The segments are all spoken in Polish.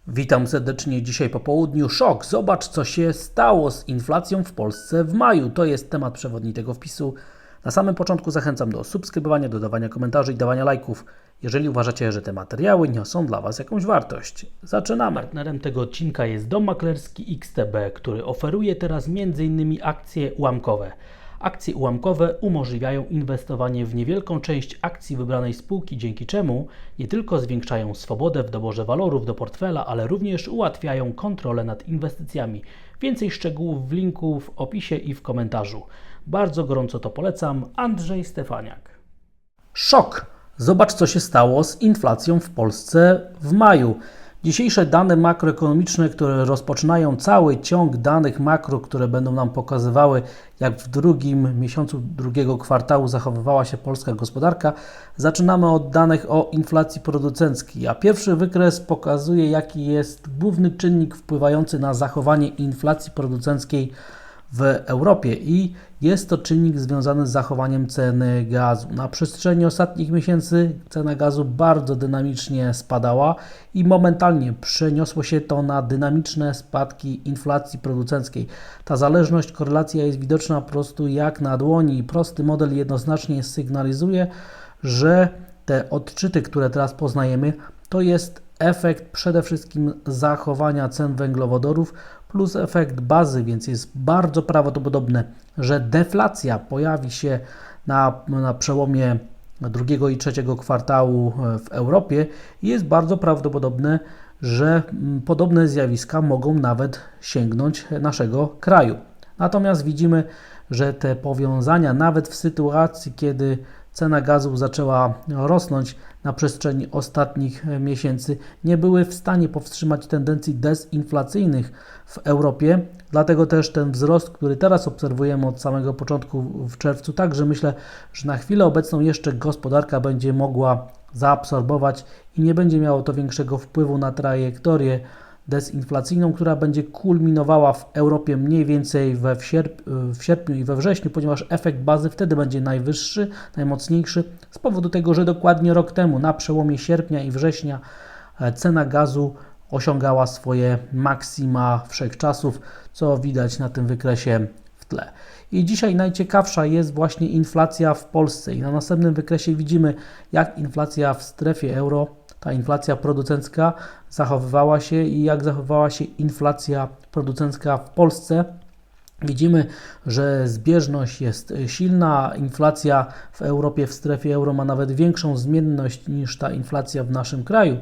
Witam serdecznie dzisiaj po południu. Szok! Zobacz, co się stało z inflacją w Polsce w maju. To jest temat przewodni tego wpisu. Na samym początku zachęcam do subskrybowania, dodawania komentarzy i dawania lajków, jeżeli uważacie, że te materiały niosą dla Was jakąś wartość. Zaczynamy. Partnerem tego odcinka jest dom maklerski XTB, który oferuje teraz m.in. akcje ułamkowe. Akcje ułamkowe umożliwiają inwestowanie w niewielką część akcji wybranej spółki, dzięki czemu nie tylko zwiększają swobodę w doborze walorów do portfela, ale również ułatwiają kontrolę nad inwestycjami. Więcej szczegółów w linku w opisie i w komentarzu. Bardzo gorąco to polecam. Andrzej Stefaniak. Szok! Zobacz, co się stało z inflacją w Polsce w maju. Dzisiejsze dane makroekonomiczne, które rozpoczynają cały ciąg danych makro, które będą nam pokazywały, jak w drugim miesiącu drugiego kwartału zachowywała się polska gospodarka. Zaczynamy od danych o inflacji producenckiej, a pierwszy wykres pokazuje, jaki jest główny czynnik wpływający na zachowanie inflacji producenckiej w Europie i jest to czynnik związany z zachowaniem ceny gazu. Na przestrzeni ostatnich miesięcy cena gazu bardzo dynamicznie spadała i momentalnie przeniosło się to na dynamiczne spadki inflacji producenckiej. Ta zależność, korelacja jest widoczna po prostu jak na dłoni i prosty model jednoznacznie sygnalizuje, że te odczyty, które teraz poznajemy, to jest efekt przede wszystkim zachowania cen węglowodorów plus efekt bazy, więc jest bardzo prawdopodobne, że deflacja pojawi się na przełomie drugiego i trzeciego kwartału w Europie i jest bardzo prawdopodobne, że podobne zjawiska mogą nawet sięgnąć naszego kraju. Natomiast widzimy, że te powiązania nawet w sytuacji, kiedy cena gazu zaczęła rosnąć na przestrzeni ostatnich miesięcy, nie były w stanie powstrzymać tendencji dezinflacyjnych w Europie. Dlatego też ten wzrost, który teraz obserwujemy od samego początku w czerwcu, także myślę, że na chwilę obecną jeszcze gospodarka będzie mogła zaabsorbować i nie będzie miało to większego wpływu na trajektorię dezinflacyjną, która będzie kulminowała w Europie mniej więcej w sierpniu i we wrześniu, ponieważ efekt bazy wtedy będzie najwyższy, najmocniejszy z powodu tego, że dokładnie rok temu na przełomie sierpnia i września cena gazu osiągała swoje maksima wszechczasów, co widać na tym wykresie w tle. I dzisiaj najciekawsza jest właśnie inflacja w Polsce i na następnym wykresie widzimy, jak inflacja w strefie euro, ta inflacja producencka zachowywała się i jak zachowywała się inflacja producencka w Polsce. Widzimy, że zbieżność jest silna, inflacja w Europie, w strefie euro ma nawet większą zmienność niż ta inflacja w naszym kraju.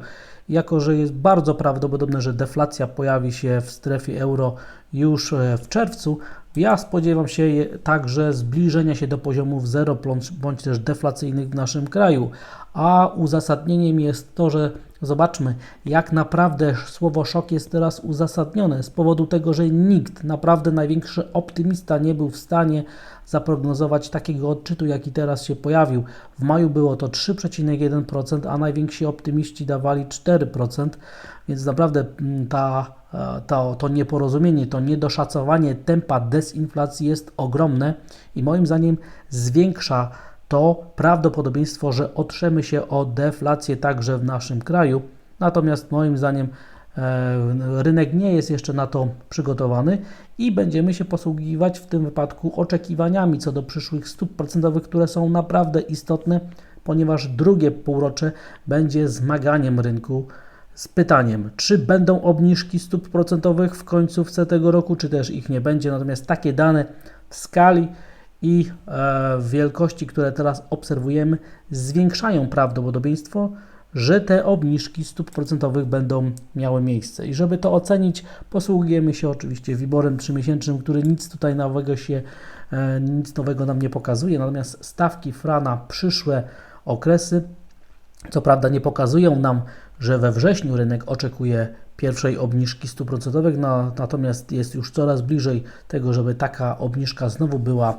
Jako że jest bardzo prawdopodobne, że deflacja pojawi się w strefie euro już w czerwcu, ja spodziewam się także zbliżenia się do poziomów zero bądź też deflacyjnych w naszym kraju. A uzasadnieniem jest to, że zobaczmy, jak naprawdę słowo szok jest teraz uzasadnione z powodu tego, że nikt, naprawdę największy optymista nie był w stanie zaprognozować takiego odczytu, jaki teraz się pojawił. W maju było to 3,1%, a najwięksi optymiści dawali 4%, więc naprawdę to nieporozumienie, to niedoszacowanie tempa dezinflacji jest ogromne i moim zdaniem zwiększa to prawdopodobieństwo, że otrzemy się o deflację także w naszym kraju. Natomiast moim zdaniem rynek nie jest jeszcze na to przygotowany i będziemy się posługiwać w tym wypadku oczekiwaniami co do przyszłych stóp procentowych, które są naprawdę istotne, ponieważ drugie półrocze będzie zmaganiem rynku z pytaniem, czy będą obniżki stóp procentowych w końcówce tego roku, czy też ich nie będzie. Natomiast takie dane w skali i wielkości, które teraz obserwujemy, zwiększają prawdopodobieństwo, że te obniżki stóp procentowych będą miały miejsce. I żeby to ocenić, posługujemy się oczywiście WIBOR-em 3-miesięcznym, który nic nowego nam nie pokazuje. Natomiast stawki FRA na przyszłe okresy, co prawda nie pokazują nam, że we wrześniu rynek oczekuje pierwszej obniżki stóp procentowych, natomiast jest już coraz bliżej tego, żeby taka obniżka znowu była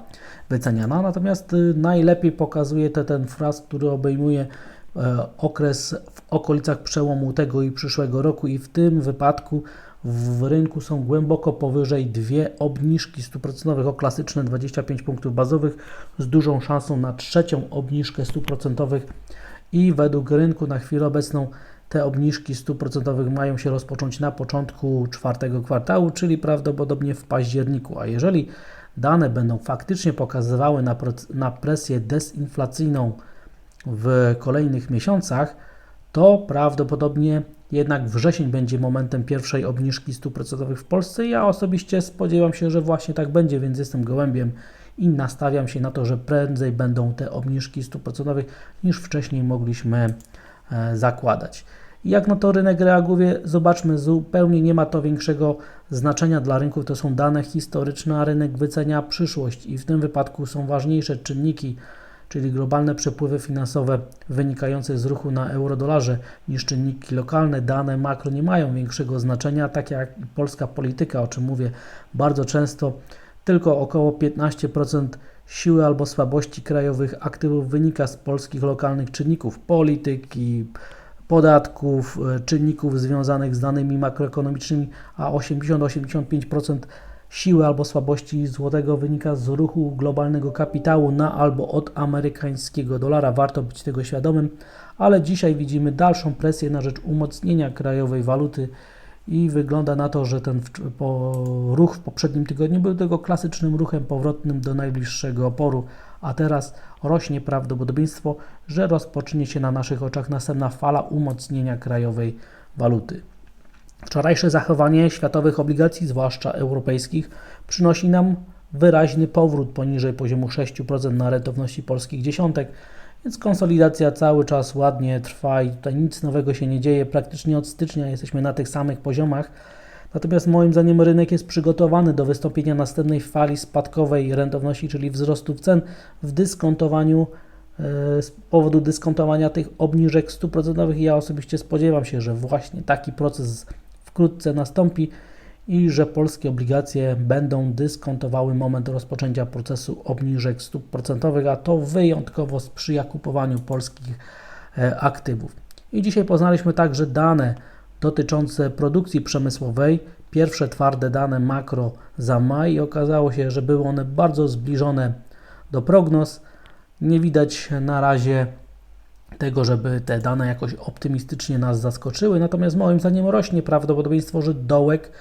wyceniana. Natomiast najlepiej pokazuje ten FRAS, który obejmuje okres w okolicach przełomu tego i przyszłego roku i w tym wypadku w rynku są głęboko powyżej dwie obniżki stóp procentowych o klasyczne 25 punktów bazowych z dużą szansą na trzecią obniżkę stóp procentowych i według rynku na chwilę obecną te obniżki stóp procentowych mają się rozpocząć na początku czwartego kwartału, czyli prawdopodobnie w październiku. A jeżeli dane będą faktycznie pokazywały na presję dezinflacyjną w kolejnych miesiącach, to prawdopodobnie jednak wrzesień będzie momentem pierwszej obniżki stóp procentowych w Polsce. Ja osobiście spodziewam się, że właśnie tak będzie, więc jestem gołębiem i nastawiam się na to, że prędzej będą te obniżki stóp procentowych niż wcześniej mogliśmy zakładać. Jak na to rynek reaguje? Zobaczmy, zupełnie nie ma to większego znaczenia dla rynków, to są dane historyczne, a rynek wycenia przyszłość i w tym wypadku są ważniejsze czynniki, czyli globalne przepływy finansowe wynikające z ruchu na euro-dolarze niż czynniki lokalne. Dane makro nie mają większego znaczenia, tak jak polska polityka, o czym mówię bardzo często. Tylko około 15% siły albo słabości krajowych aktywów wynika z polskich lokalnych czynników polityki, podatków, czynników związanych z danymi makroekonomicznymi, a 80-85% siły albo słabości złotego wynika z ruchu globalnego kapitału na albo od amerykańskiego dolara. Warto być tego świadomym, ale dzisiaj widzimy dalszą presję na rzecz umocnienia krajowej waluty i wygląda na to, że ten ruch w poprzednim tygodniu był tego klasycznym ruchem powrotnym do najbliższego oporu, a teraz rośnie prawdopodobieństwo, że rozpocznie się na naszych oczach następna fala umocnienia krajowej waluty. Wczorajsze zachowanie światowych obligacji, zwłaszcza europejskich, przynosi nam wyraźny powrót poniżej poziomu 6% na rentowności polskich dziesiątek, więc konsolidacja cały czas ładnie trwa i tutaj nic nowego się nie dzieje. Praktycznie od stycznia jesteśmy na tych samych poziomach. Natomiast moim zdaniem rynek jest przygotowany do wystąpienia następnej fali spadkowej rentowności, czyli wzrostów cen w dyskontowaniu z powodu dyskontowania tych obniżek stóp procentowych. Ja osobiście spodziewam się, że właśnie taki proces wkrótce nastąpi i że polskie obligacje będą dyskontowały moment rozpoczęcia procesu obniżek stóp procentowych, a to wyjątkowo sprzyja kupowaniu polskich aktywów. I dzisiaj poznaliśmy także dane dotyczące produkcji przemysłowej, pierwsze twarde dane makro za maj i okazało się, że były one bardzo zbliżone do prognoz. Nie widać na razie tego, żeby te dane jakoś optymistycznie nas zaskoczyły, natomiast moim zdaniem rośnie prawdopodobieństwo, że dołek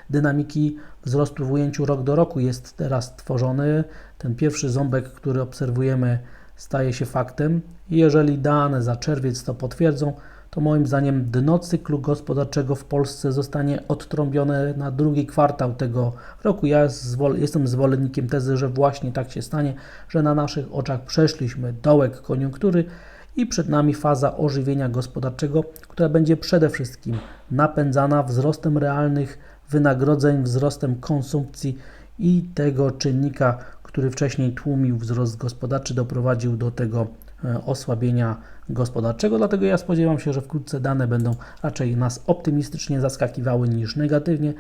dynamiki wzrostu w ujęciu rok do roku jest teraz tworzony. Ten pierwszy ząbek, który obserwujemy, staje się faktem. Jeżeli dane za czerwiec to potwierdzą, to moim zdaniem dno cyklu gospodarczego w Polsce zostanie odtrąbione na drugi kwartał tego roku. Ja jestem zwolennikiem tezy, że właśnie tak się stanie, że na naszych oczach przeszliśmy dołek koniunktury i przed nami faza ożywienia gospodarczego, która będzie przede wszystkim napędzana wzrostem realnych wynagrodzeń, wzrostem konsumpcji i tego czynnika, który wcześniej tłumił wzrost gospodarczy, doprowadził do tego osłabienia gospodarczego. Dlatego ja spodziewam się, że wkrótce dane będą raczej nas optymistycznie zaskakiwały niż negatywnie.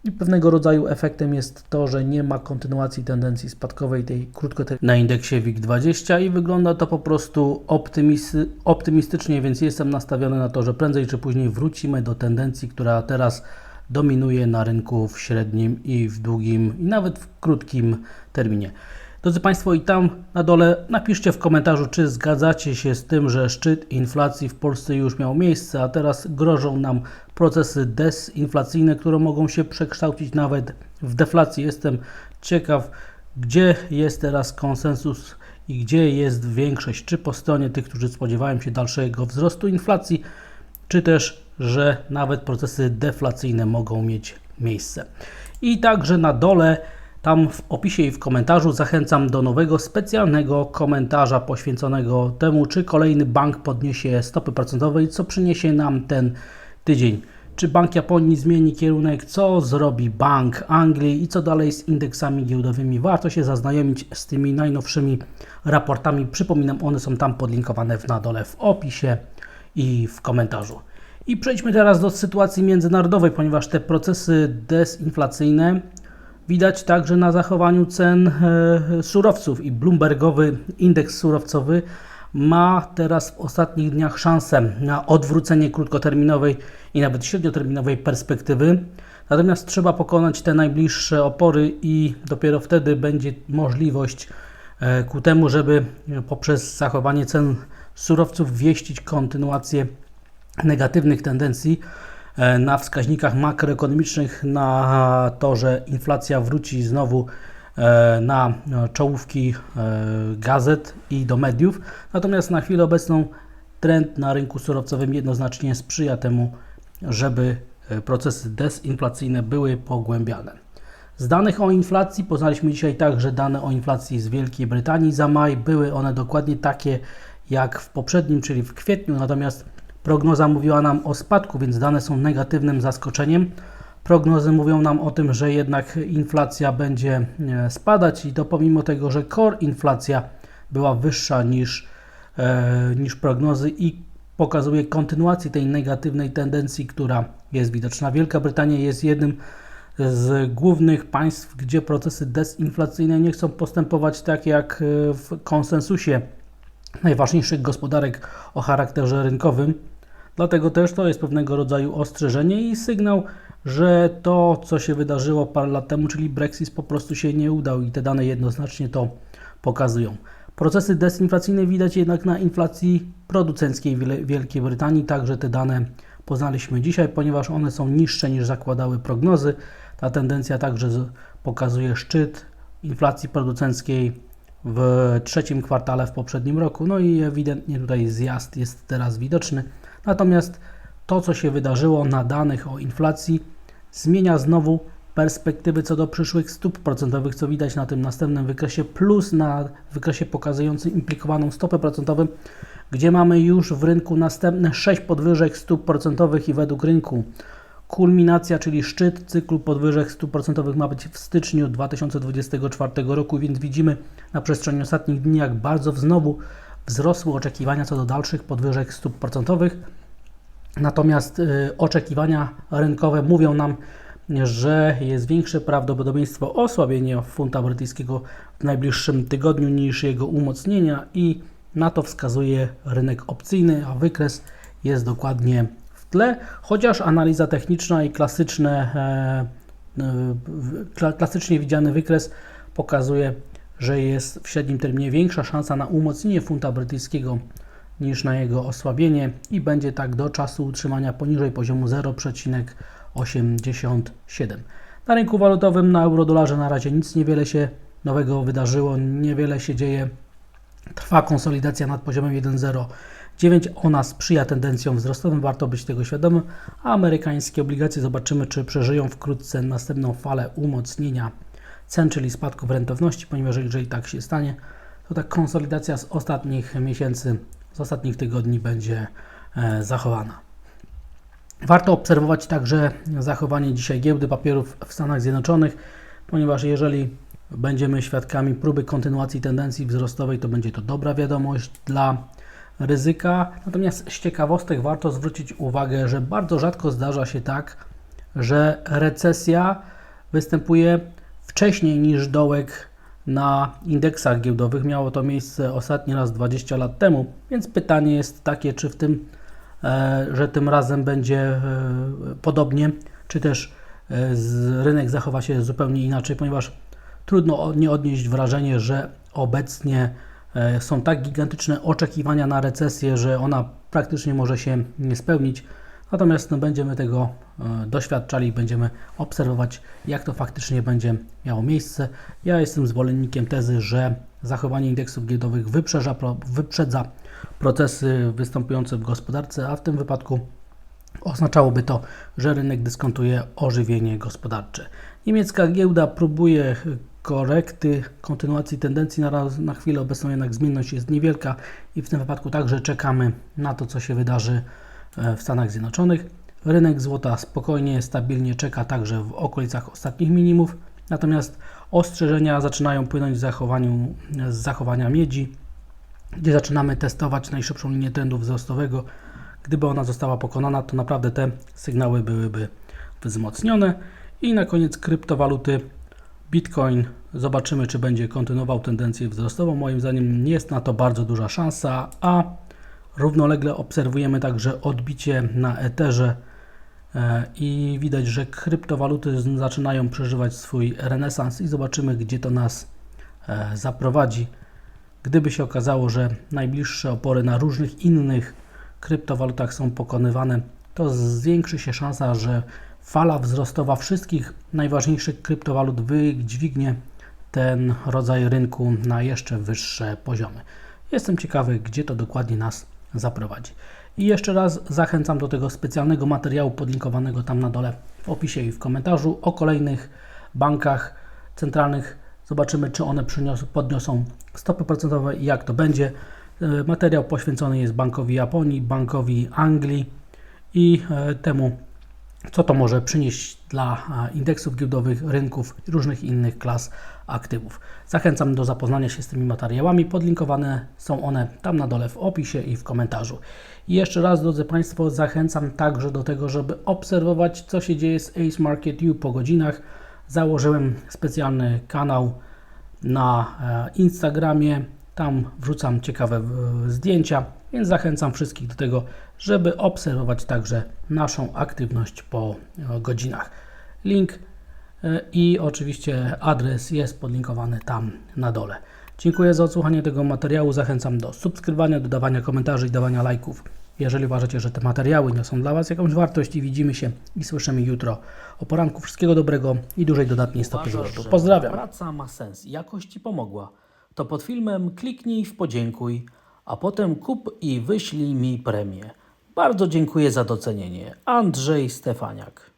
I pewnego rodzaju efektem jest to, że nie ma kontynuacji tendencji spadkowej tej krótkoterminowej na indeksie WIG20 i wygląda to po prostu optymistycznie, więc jestem nastawiony na to, że prędzej czy później wrócimy do tendencji, która teraz dominuje na rynku w średnim i w długim i nawet w krótkim terminie. Drodzy Państwo, i tam na dole napiszcie w komentarzu, czy zgadzacie się z tym, że szczyt inflacji w Polsce już miał miejsce, a teraz grożą nam procesy dezinflacyjne, które mogą się przekształcić nawet w deflację. Jestem ciekaw, gdzie jest teraz konsensus i gdzie jest większość, czy po stronie tych, którzy spodziewają się dalszego wzrostu inflacji, czy też, że nawet procesy deflacyjne mogą mieć miejsce. I także na dole, tam w opisie i w komentarzu zachęcam do nowego specjalnego komentarza poświęconego temu, czy kolejny bank podniesie stopy procentowe i co przyniesie nam ten tydzień. Czy Bank Japonii zmieni kierunek, co zrobi Bank Anglii i co dalej z indeksami giełdowymi. Warto się zaznajomić z tymi najnowszymi raportami. Przypominam, one są tam podlinkowane na dole w opisie i w komentarzu. I przejdźmy teraz do sytuacji międzynarodowej, ponieważ te procesy dezinflacyjne widać także na zachowaniu cen surowców i Bloombergowy indeks surowcowy ma teraz w ostatnich dniach szansę na odwrócenie krótkoterminowej i nawet średnioterminowej perspektywy. Natomiast trzeba pokonać te najbliższe opory i dopiero wtedy będzie możliwość ku temu, żeby poprzez zachowanie cen surowców wieścić kontynuację negatywnych tendencji na wskaźnikach makroekonomicznych, na to, że inflacja wróci znowu na czołówki gazet i do mediów. Natomiast na chwilę obecną trend na rynku surowcowym jednoznacznie sprzyja temu, żeby procesy dezinflacyjne były pogłębiane. Z danych o inflacji poznaliśmy dzisiaj także dane o inflacji z Wielkiej Brytanii za maj. Były one dokładnie takie jak w poprzednim, czyli w kwietniu, natomiast prognoza mówiła nam o spadku, więc dane są negatywnym zaskoczeniem. Prognozy mówią nam o tym, że jednak inflacja będzie spadać i to pomimo tego, że core inflacja była wyższa niż prognozy i pokazuje kontynuację tej negatywnej tendencji, która jest widoczna. Wielka Brytania jest jednym z głównych państw, gdzie procesy dezinflacyjne nie chcą postępować tak jak w konsensusie najważniejszych gospodarek o charakterze rynkowym. Dlatego też to jest pewnego rodzaju ostrzeżenie i sygnał, że to, co się wydarzyło parę lat temu, czyli Brexit, po prostu się nie udał i te dane jednoznacznie to pokazują. Procesy dezinflacyjne widać jednak na inflacji producenckiej Wielkiej Brytanii. Także te dane poznaliśmy dzisiaj, ponieważ one są niższe niż zakładały prognozy. Ta tendencja także pokazuje szczyt inflacji producenckiej w trzecim kwartale w poprzednim roku. No i ewidentnie tutaj zjazd jest teraz widoczny. Natomiast to, co się wydarzyło na danych o inflacji, zmienia znowu perspektywy co do przyszłych stóp procentowych, co widać na tym następnym wykresie, plus na wykresie pokazującym implikowaną stopę procentową, gdzie mamy już w rynku następne 6 podwyżek stóp procentowych i według rynku kulminacja, czyli szczyt cyklu podwyżek stóp procentowych ma być w styczniu 2024 roku, więc widzimy na przestrzeni ostatnich dni, jak bardzo znowu wzrosły oczekiwania co do dalszych podwyżek stóp procentowych. Natomiast oczekiwania rynkowe mówią nam, że jest większe prawdopodobieństwo osłabienia funta brytyjskiego w najbliższym tygodniu niż jego umocnienia i na to wskazuje rynek opcyjny, a wykres jest dokładnie w tle, chociaż analiza techniczna i klasycznie widziany wykres pokazuje, że jest w średnim terminie większa szansa na umocnienie funta brytyjskiego niż na jego osłabienie i będzie tak do czasu utrzymania poniżej poziomu 0,87. Na rynku walutowym na euro-dolarze na razie nic niewiele się nowego wydarzyło, niewiele się dzieje. Trwa konsolidacja nad poziomem 1,09. Ona sprzyja tendencjom wzrostowym, warto być tego świadomym, a amerykańskie obligacje zobaczymy, czy przeżyją wkrótce następną falę umocnienia cen, czyli spadków rentowności, ponieważ jeżeli tak się stanie, to ta konsolidacja z ostatnich miesięcy, z ostatnich tygodni będzie zachowana. Warto obserwować także zachowanie dzisiaj giełdy papierów w Stanach Zjednoczonych, ponieważ jeżeli będziemy świadkami próby kontynuacji tendencji wzrostowej, to będzie to dobra wiadomość dla ryzyka. Natomiast z ciekawostek warto zwrócić uwagę, że bardzo rzadko zdarza się tak, że recesja występuje wcześniej niż dołek na indeksach giełdowych. Miało to miejsce ostatni raz 20 lat temu, więc pytanie jest takie, czy że tym razem będzie podobnie, czy też rynek zachowa się zupełnie inaczej, ponieważ trudno nie odnieść wrażenie, że obecnie są tak gigantyczne oczekiwania na recesję, że ona praktycznie może się nie spełnić. Natomiast będziemy tego doświadczali, będziemy obserwować, jak to faktycznie będzie miało miejsce. Ja jestem zwolennikiem tezy, że zachowanie indeksów giełdowych wyprzedza procesy występujące w gospodarce, a w tym wypadku oznaczałoby to, że rynek dyskontuje ożywienie gospodarcze. Niemiecka giełda próbuje korekty, kontynuacji tendencji, na chwilę obecną jednak zmienność jest niewielka i w tym wypadku także czekamy na to, co się wydarzy w Stanach Zjednoczonych. Rynek złota spokojnie, stabilnie czeka także w okolicach ostatnich minimów, natomiast ostrzeżenia zaczynają płynąć z zachowania miedzi, gdzie zaczynamy testować najszybszą linię trendu wzrostowego. Gdyby ona została pokonana, to naprawdę te sygnały byłyby wzmocnione. I na koniec kryptowaluty. Bitcoin, zobaczymy, czy będzie kontynuował tendencję wzrostową. Moim zdaniem jest na to bardzo duża szansa, a równolegle obserwujemy także odbicie na Etherze i widać, że kryptowaluty zaczynają przeżywać swój renesans i zobaczymy, gdzie to nas zaprowadzi. Gdyby się okazało, że najbliższe opory na różnych innych kryptowalutach są pokonywane, to zwiększy się szansa, że fala wzrostowa wszystkich najważniejszych kryptowalut wydźwignie ten rodzaj rynku na jeszcze wyższe poziomy. Jestem ciekawy, gdzie to dokładnie nas zaprowadzi. I jeszcze raz zachęcam do tego specjalnego materiału podlinkowanego tam na dole w opisie i w komentarzu o kolejnych bankach centralnych. Zobaczymy, czy one podniosą stopy procentowe i jak to będzie. Materiał poświęcony jest bankowi Japonii, bankowi Anglii i temu, co to może przynieść dla indeksów giełdowych, rynków i różnych innych klas aktywów. Zachęcam do zapoznania się z tymi materiałami. Podlinkowane są one tam na dole w opisie i w komentarzu. I jeszcze raz, drodzy Państwo, zachęcam także do tego, żeby obserwować, co się dzieje z Ace Market U po godzinach. Założyłem specjalny kanał na Instagramie. Tam wrzucam ciekawe zdjęcia, więc zachęcam wszystkich do tego, żeby obserwować także naszą aktywność po godzinach. Link i oczywiście adres jest podlinkowany tam na dole. Dziękuję za odsłuchanie tego materiału. Zachęcam do subskrybowania, dodawania komentarzy i dawania lajków. Jeżeli uważacie, że te materiały niosą dla Was jakąś wartość i widzimy się i słyszymy jutro o poranku. Wszystkiego dobrego i dużej dodatniej stopy zwrotu. Pozdrawiam. Praca ma sens i jakoś Ci pomogła. To pod filmem kliknij w podziękuj, a potem kup i wyślij mi premię. Bardzo dziękuję za docenienie. Andrzej Stefaniak.